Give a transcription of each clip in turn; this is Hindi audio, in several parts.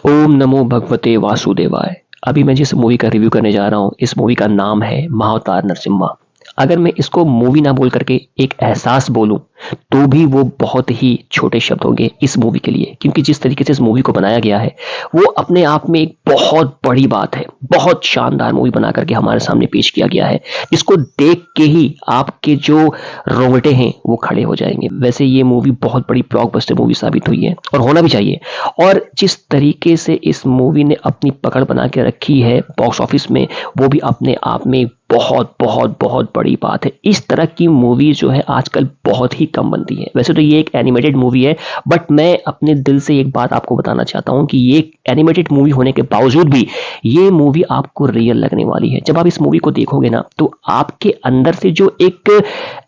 ओम नमो भगवते वासुदेवाय। अभी मैं जिस मूवी का रिव्यू करने जा रहा हूँ, इस मूवी का नाम है महाअवतार नरसिम्हा। अगर मैं इसको मूवी ना बोल करके एक एहसास बोलूं तो भी वो बहुत ही छोटे शब्द होंगे इस मूवी के लिए, क्योंकि जिस तरीके से इस मूवी को बनाया गया है वो अपने आप में एक बहुत बड़ी बात है। बहुत शानदार मूवी बना करके हमारे सामने पेश किया गया है, जिसको देख के ही आपके जो रोंगटे हैं वो खड़े हो जाएंगे। वैसे ये मूवी बहुत बड़ी ब्लॉकबस्टर मूवी साबित हुई है और होना भी चाहिए। और जिस तरीके से इस मूवी ने अपनी पकड़ बना के रखी है बॉक्स ऑफिस में, वो भी अपने आप में बहुत बहुत बहुत बड़ी बात है। इस तरह की मूवी जो है आजकल बहुत ही कम बनती है। वैसे तो ये एक एनिमेटेड मूवी है, बट मैं अपने दिल से एक बात आपको बताना चाहता हूं कि ये एनिमेटेड मूवी होने के बावजूद भी ये मूवी आपको रियल लगने वाली है। जब आप इस मूवी को देखोगे ना, तो आपके अंदर से जो एक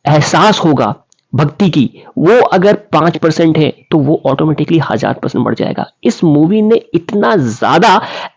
एहसास होगा भक्ति की, वो अगर 5% है तो वो ऑटोमेटिकली 1000% बढ़ जाएगा। इस मूवी ने इतना ज्यादा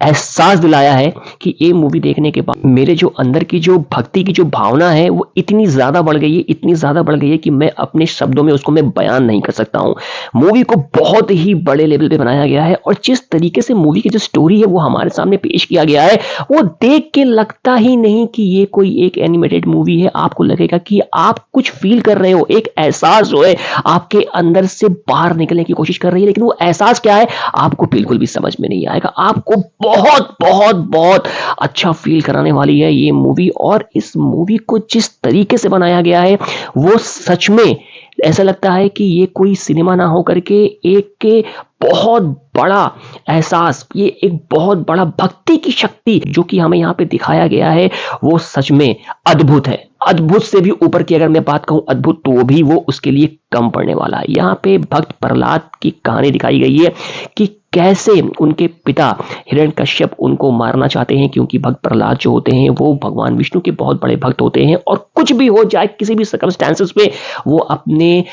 एहसास दिलाया है कि ये मूवी देखने के बाद मेरे जो अंदर की जो भक्ति की जो भावना है वो इतनी ज्यादा बढ़ गई है, इतनी ज्यादा बढ़ गई है कि मैं अपने शब्दों में उसको मैं बयान नहीं कर सकता हूँ। मूवी को बहुत ही बड़े लेवल पे बनाया गया है और जिस तरीके से मूवी की जो स्टोरी है वो हमारे सामने पेश किया गया है, वो देख के लगता ही नहीं कि ये कोई एक एनिमेटेड मूवी है। आपको लगेगा कि आप कुछ फील कर रहे हो, एक एहसास जो है आपके अंदर से बाहर निकलने की कोशिश कर रही है, लेकिन वो एहसास क्या है आपको बिल्कुल भी समझ में नहीं आएगा। आपको बहुत बहुत बहुत अच्छा फील कराने वाली है ये मूवी। और इस मूवी को जिस तरीके से बनाया गया है वो सच में ऐसा लगता है कि ये कोई सिनेमा ना हो करके एक बहुत बड़ा एहसास, ये एक बहुत बड़ा भक्ति की शक्ति जो कि हमें यहाँ पे दिखाया गया है, वो सच में अद्भुत है। अद्भुत से भी ऊपर की अगर मैं बात कहूं अद्भुत, तो भी वो उसके लिए कम पड़ने वाला है। यहाँ पे भक्त प्रहलाद की कहानी दिखाई गई है कि कैसे उनके पिता हिरण्यकश्यप उनको मारना चाहते हैं, क्योंकि भक्त प्रहलाद जो होते हैं वो भगवान विष्णु के बहुत बड़े भक्त होते हैं और कुछ भी हो जाए किसी भी सर्कमस्टेंसेस पे वो अपने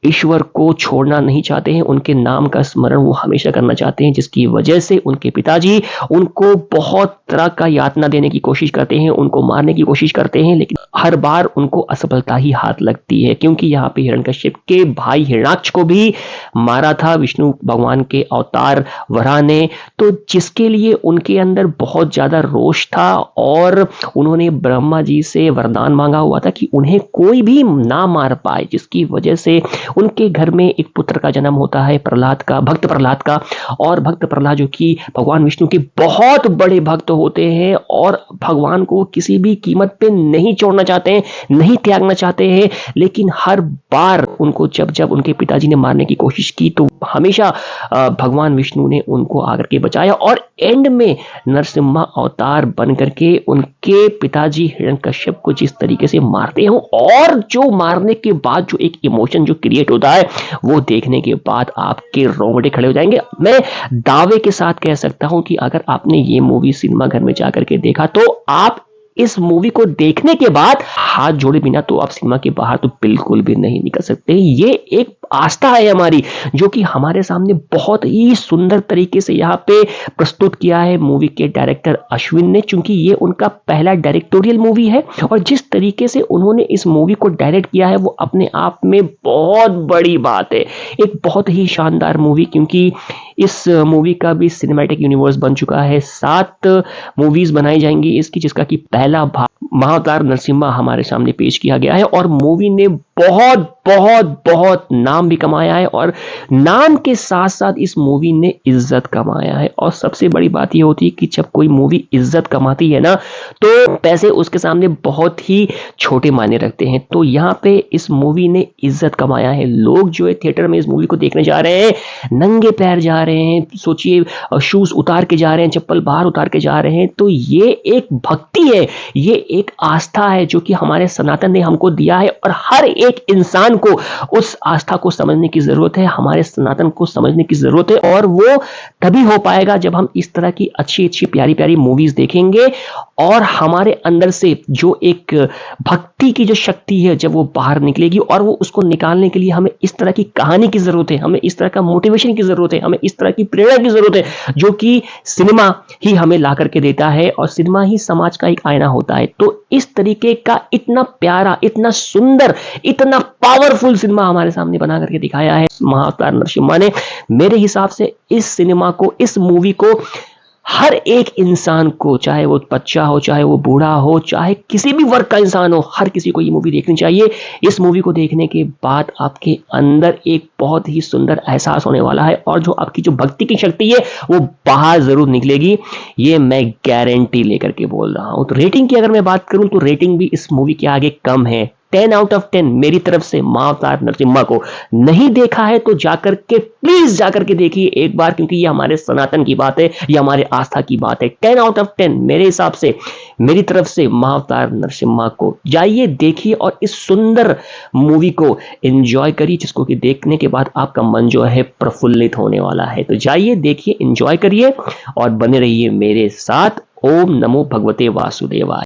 ईश्वर को छोड़ना नहीं चाहते हैं। उनके नाम का स्मरण वो हमेशा करना चाहते हैं, जिसकी वजह से उनके पिताजी उनको बहुत तरह का यातना देने की कोशिश करते हैं, उनको मारने की कोशिश करते हैं, लेकिन हर बार उनको असफलता ही हाथ लगती है। क्योंकि यहाँ पे हिरण्यकश्यप के भाई हिरण्याक्ष को भी मारा था विष्णु भगवान के अवतार वराह ने, तो जिसके लिए उनके अंदर बहुत ज्यादा रोष था और उन्होंने ब्रह्मा जी से वरदान मांगा हुआ था कि उन्हें कोई भी ना मार पाए, जिसकी वजह से उनके घर में एक पुत्र का जन्म होता है, प्रहलाद का, भक्त प्रहलाद का। और भक्त प्रहलाद जो कि भगवान विष्णु के बहुत बड़े भक्त होते हैं और भगवान को किसी भी कीमत पे नहीं छोड़ना चाहते हैं, नहीं त्यागना चाहते हैं, लेकिन हर बार उनको जब जब उनके पिताजी ने मारने की कोशिश की तो हमेशा भगवान विष्णु ने उनको आकर के बचाया और एंड में नरसिम्हा अवतार बन करके उनके पिताजी हिरण्यकश्यप को जिस तरीके से मारते हैं और जो मारने के बाद जो एक इमोशन जो क्रिएट होता है वो देखने के बाद आपके रोंगटे खड़े हो जाएंगे। मैं दावे के साथ कह सकता हूं कि अगर आपने ये मूवी सिनेमा घर में जाकर के देखा तो आप इस मूवी को देखने के बाद हाथ जोड़े बिना तो आप सिनेमा के बाहर तो बिल्कुल भी नहीं निकल सकते। ये एक आस्था है हमारी जो कि हमारे सामने बहुत ही सुंदर तरीके से यहाँ पे प्रस्तुत किया है मूवी के डायरेक्टर अश्विन ने, क्योंकि ये उनका पहला डायरेक्टोरियल मूवी है और जिस तरीके से उन्होंने इस मूवी को डायरेक्ट किया है वो अपने आप में बहुत बड़ी बात है। एक बहुत ही शानदार मूवी, क्योंकि इस मूवी का भी सिनेमैटिक यूनिवर्स बन चुका है। 7 मूवीज बनाई जाएंगी इसकी, जिसका कि पहला भाग महाअवतार नरसिम्हा हमारे सामने पेश किया गया है और मूवी ने बहुत बहुत बहुत नाम भी कमाया है और नाम के साथ साथ इस मूवी ने इज्जत कमाया है। और सबसे बड़ी बात यह होती है कि जब कोई मूवी इज्जत कमाती है ना, तो पैसे उसके सामने बहुत ही छोटे मायने रखते हैं। तो यहाँ पे इस मूवी ने इज्जत कमाया है। लोग जो है थिएटर में इस मूवी को देखने जा रहे हैं, नंगे पैर जा रहे हैं, सोचिए शूज उतार के जा रहे हैं, चप्पल बाहर उतार के जा रहे हैं। तो ये एक भक्ति है, ये एक आस्था है जो कि हमारे सनातन ने हमको दिया है और हर एक इंसान को उस आस्था को समझने की जरूरत है, हमारे सनातन को समझने की जरूरत है। और वो तभी हो पाएगा जब हम इस तरह की अच्छी अच्छी प्यारी प्यारी मूवीज देखेंगे और हमारे अंदर से जो एक भक्ति की जो शक्ति है जब वो बाहर निकलेगी, और वो उसको निकालने के लिए हमें इस तरह की कहानी की जरूरत है, हमें इस तरह का मोटिवेशन की जरूरत है, हमें इस तरह की प्रेरणा की जरूरत है जो कि सिनेमा ही हमें ला करके देता है, और सिनेमा ही समाज का एक आईना होता है। तो इस तरीके का इतना प्यारा, इतना सुंदर, इतना पावरफुल सिनेमा हमारे सामने बना करके दिखाया है महाअवतार नरसिम्हा ने। मेरे हिसाब से इस सिनेमा को, इस मूवी को हर एक इंसान को, चाहे वो बच्चा हो, चाहे वो बूढ़ा हो, चाहे किसी भी वर्ग का इंसान हो, हर किसी को ये मूवी देखनी चाहिए। इस मूवी को देखने के बाद आपके अंदर एक बहुत ही सुंदर एहसास होने वाला है, और जो आपकी जो भक्ति की शक्ति है वो बाहर जरूर निकलेगी, ये मैं गारंटी लेकर के बोल रहा हूं। तो रेटिंग की अगर मैं बात करूं तो रेटिंग भी इस मूवी के आगे कम है। 10 आउट ऑफ 10 मेरी तरफ से महाअवतार नरसिम्हा को। नहीं देखा है तो जाकर के प्लीज जाकर के देखिए एक बार, क्योंकि ये हमारे सनातन की बात है, ये हमारे आस्था की बात है। 10 आउट ऑफ 10 मेरे हिसाब से, मेरी तरफ से महाअवतार नरसिम्हा को जाइए, देखिए और इस सुंदर मूवी को एंजॉय करिए, जिसको कि देखने के बाद आपका मन जो है प्रफुल्लित होने वाला है। तो जाइए, देखिए, एंजॉय करिए और बने रहिए मेरे साथ। ओम नमो भगवते वासुदेवाय।